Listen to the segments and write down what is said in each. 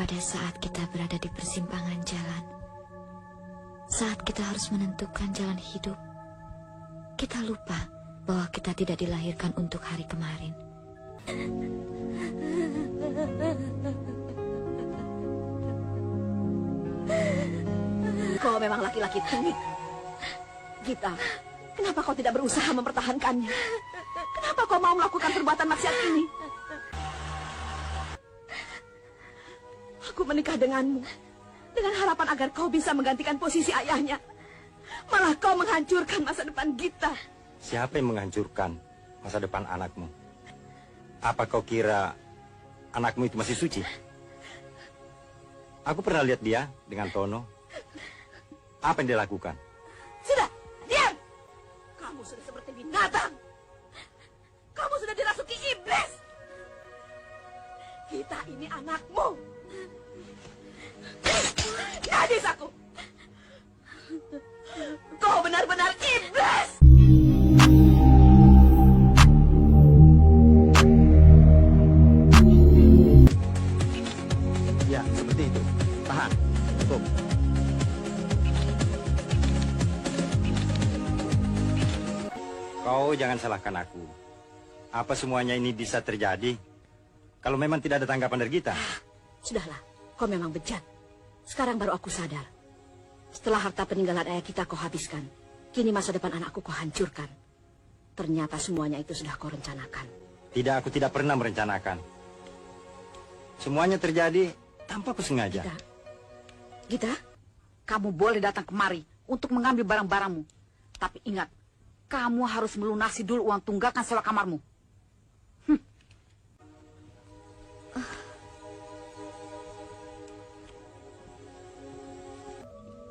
pada saat kita berada di persimpangan jalan, saat kita harus menentukan jalan hidup, kita lupa bahwa kita tidak dilahirkan untuk hari kemarin. Kau memang laki-laki tengik. Gita, kenapa kau tidak berusaha mempertahankannya? Kenapa kau mau melakukan perbuatan maksiat ini? Aku menikah denganmu dengan harapan agar kau bisa menggantikan posisi ayahnya. Malah kau menghancurkan masa depan Gita. Siapa yang menghancurkan masa depan anakmu? Apa kau kira anakmu itu masih suci? Aku pernah lihat dia dengan Tono. Apa yang dia lakukan? Sudah, diam! Kamu sudah seperti binatang. Kamu sudah dirasuki iblis. Gita ini anakmu. Gadis aku. Kau benar-benar iblis. Ya, seperti itu. Tahan. Tutup. Kau jangan salahkan aku. Apa semuanya ini bisa terjadi kalau memang tidak ada tanggapan dari kita? Sudahlah, kau memang bejat. Sekarang baru aku sadar. Setelah harta peninggalan ayah kita kau habiskan, kini masa depan anakku kau hancurkan. Ternyata semuanya itu sudah kau rencanakan. Tidak, aku tidak pernah merencanakan. Semuanya terjadi tanpa aku sengaja. Gita, kamu boleh datang kemari untuk mengambil barang-barangmu. Tapi ingat, kamu harus melunasi dulu uang tunggakan sewa kamarmu.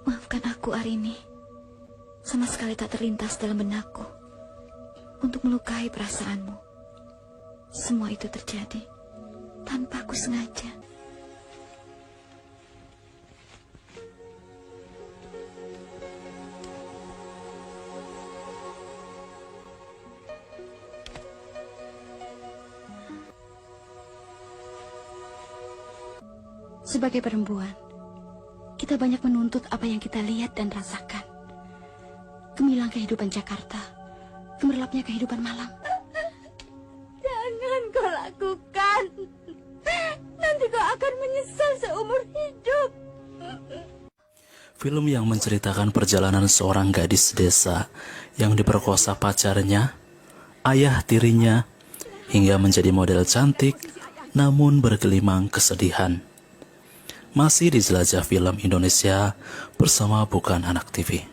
Maafkan aku, Arini. Sama sekali tak terlintas dalam benakku untuk melukai perasaanmu. Semua itu terjadi tanpa aku sengaja. Sebagai perempuan, kita banyak menuntut apa yang kita lihat dan rasakan. Gemilang kehidupan Jakarta, gemerlapnya kehidupan malam. Jangan kau lakukan. Nanti kau akan menyesal seumur hidup. Film yang menceritakan perjalanan seorang gadis desa yang diperkosa pacarnya, ayah tirinya, hingga menjadi model cantik, namun bergelimang kesedihan. Masih di Jelajah Film Indonesia bersama Bukan Anak TV.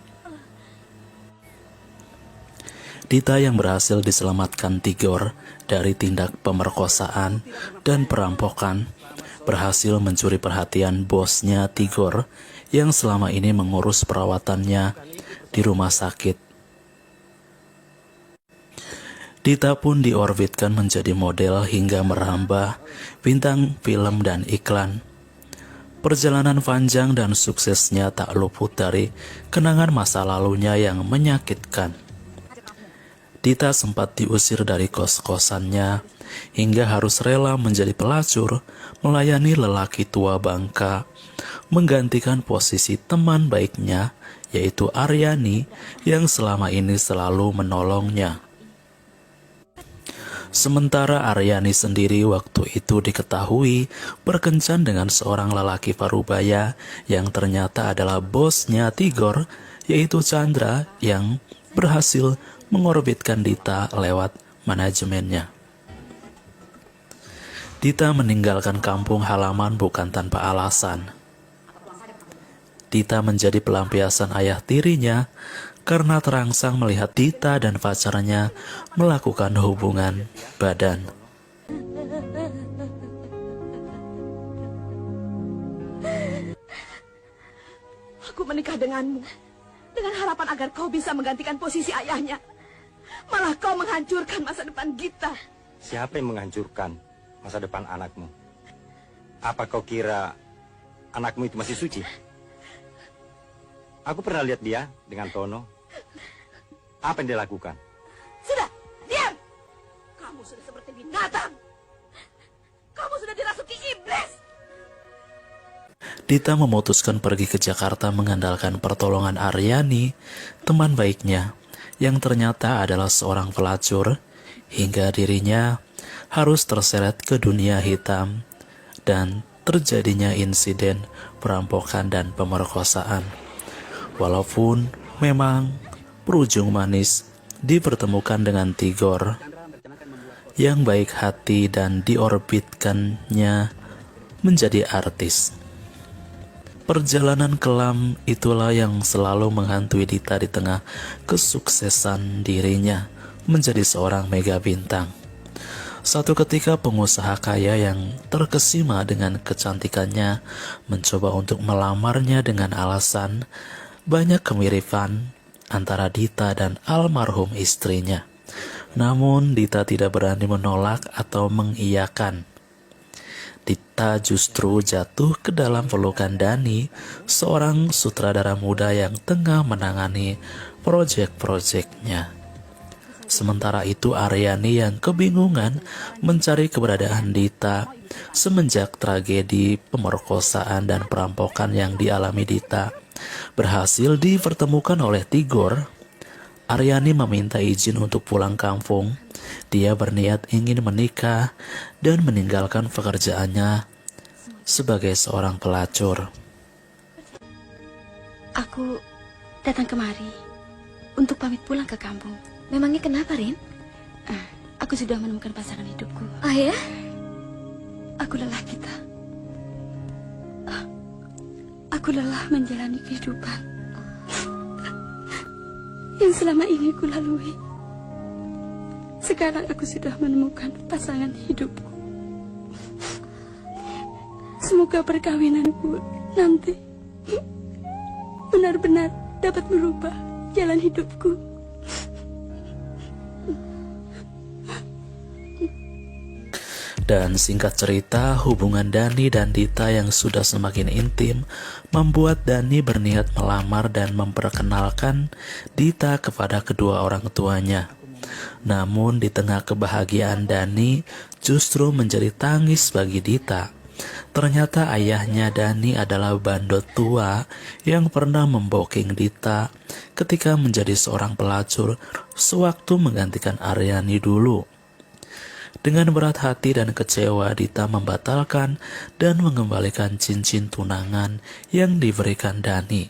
Dita yang berhasil diselamatkan Tigor dari tindak pemerkosaan dan perampokan berhasil mencuri perhatian bosnya Tigor yang selama ini mengurus perawatannya di rumah sakit. Dita pun diorbitkan menjadi model hingga merambah bintang film dan iklan. Perjalanan panjang dan suksesnya tak luput dari kenangan masa lalunya yang menyakitkan. Dita sempat diusir dari kos-kosannya hingga harus rela menjadi pelacur, melayani lelaki tua bangka, menggantikan posisi teman baiknya, yaitu Aryani yang selama ini selalu menolongnya. Sementara Aryani sendiri waktu itu diketahui berkencan dengan seorang lelaki parubaya yang ternyata adalah bosnya Tigor, yaitu Chandra yang berhasil mengorbitkan Dita lewat manajemennya. Dita meninggalkan kampung halaman bukan tanpa alasan. Dita menjadi pelampiasan ayah tirinya karena terangsang melihat Dita dan pacarnya melakukan hubungan badan. Aku menikah denganmu dengan harapan agar kau bisa menggantikan posisi ayahnya. Malah kau menghancurkan masa depan Gita. Siapa yang menghancurkan masa depan anakmu? Apa kau kira anakmu itu masih suci? Aku pernah lihat dia dengan Tono. Apa yang dia lakukan? Sudah, diam! Kamu sudah seperti binatang. Kamu sudah dirasuki iblis. Dita memutuskan pergi ke Jakarta mengandalkan pertolongan Aryani, teman baiknya, yang ternyata adalah seorang pelacur, hingga dirinya harus terseret ke dunia hitam dan terjadinya insiden perampokan dan pemerkosaan. Walaupun memang berujung manis dipertemukan dengan Tigor yang baik hati dan diorbitkannya menjadi artis. Perjalanan kelam itulah yang selalu menghantui Dita di tengah kesuksesan dirinya menjadi seorang mega bintang. Suatu ketika pengusaha kaya yang terkesima dengan kecantikannya mencoba untuk melamarnya dengan alasan banyak kemiripan antara Dita dan almarhum istrinya. Namun Dita tidak berani menolak atau mengiyakan. Dita justru jatuh ke dalam pelukan Dani, seorang sutradara muda yang tengah menangani proyek-proyeknya. Sementara itu Aryani yang kebingungan mencari keberadaan Dita semenjak tragedi pemerkosaan dan perampokan yang dialami Dita berhasil dipertemukan oleh Tigor. Aryani meminta izin untuk pulang kampung. Dia berniat ingin menikah dan meninggalkan pekerjaannya sebagai seorang pelacur. Aku datang kemari untuk pamit pulang ke kampung. Memangnya kenapa, Rin? Aku sudah menemukan pasangan hidupku. Oh ya? Aku lelah, Dita. Aku lelah menjalani kehidupan yang selama ini ku lalui. Sekarang aku sudah menemukan pasangan hidupku. Semoga perkawinanku nanti benar-benar dapat merubah jalan hidupku. Dan singkat cerita, hubungan Dani dan Dita yang sudah semakin intim membuat Dani berniat melamar dan memperkenalkan Dita kepada kedua orang tuanya. Namun di tengah kebahagiaan Dani justru menjadi tangis bagi Dita. Ternyata ayahnya Dani adalah bandot tua yang pernah memboking Dita ketika menjadi seorang pelacur sewaktu menggantikan Aryani dulu. Dengan berat hati dan kecewa, Dita membatalkan dan mengembalikan cincin tunangan yang diberikan Dani.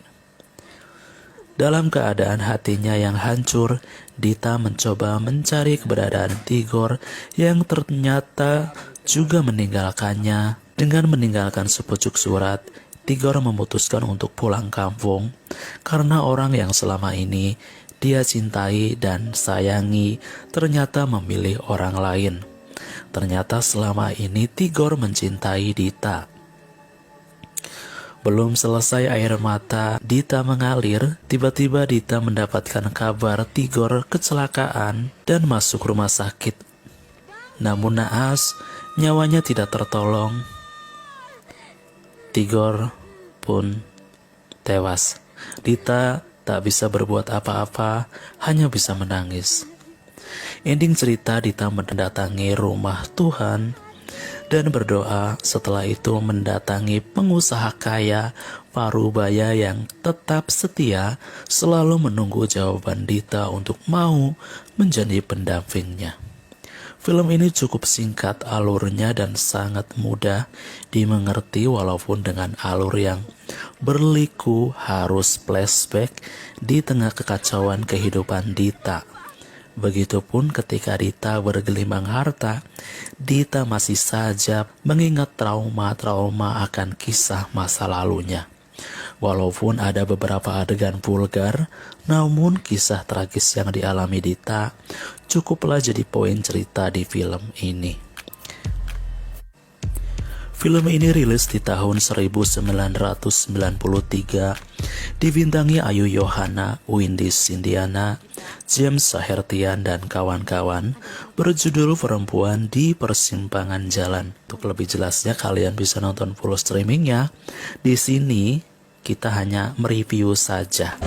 Dalam keadaan hatinya yang hancur, Dita mencoba mencari keberadaan Tigor yang ternyata juga meninggalkannya. Dengan meninggalkan sepucuk surat, Tigor memutuskan untuk pulang kampung karena orang yang selama ini dia cintai dan sayangi ternyata memilih orang lain. Ternyata selama ini Tigor mencintai Dita. Belum selesai air mata Dita mengalir, tiba-tiba Dita mendapatkan kabar Tigor kecelakaan dan masuk rumah sakit. Namun naas, nyawanya tidak tertolong. Tigor pun tewas. Dita tak bisa berbuat apa-apa, hanya bisa menangis. Ending cerita, Dita mendatangi rumah Tuhan dan berdoa. Setelah itu mendatangi pengusaha kaya parubaya yang tetap setia, selalu menunggu jawaban Dita untuk mau menjadi pendampingnya. Film ini cukup singkat alurnya dan sangat mudah dimengerti, walaupun dengan alur yang berliku harus flashback di tengah kekacauan kehidupan Dita. Begitupun ketika Dita bergelimang harta, Dita masih saja mengingat trauma-trauma akan kisah masa lalunya. Walaupun ada beberapa adegan vulgar, namun kisah tragis yang dialami Dita cukuplah jadi poin cerita di film ini. Film ini rilis di tahun 1993, dibintangi Ayu Yohana, Windy Sindiana, James Sahertian, dan kawan-kawan, berjudul Perempuan di Persimpangan Jalan. Untuk lebih jelasnya kalian bisa nonton full streamingnya. Di sini kita hanya mereview saja.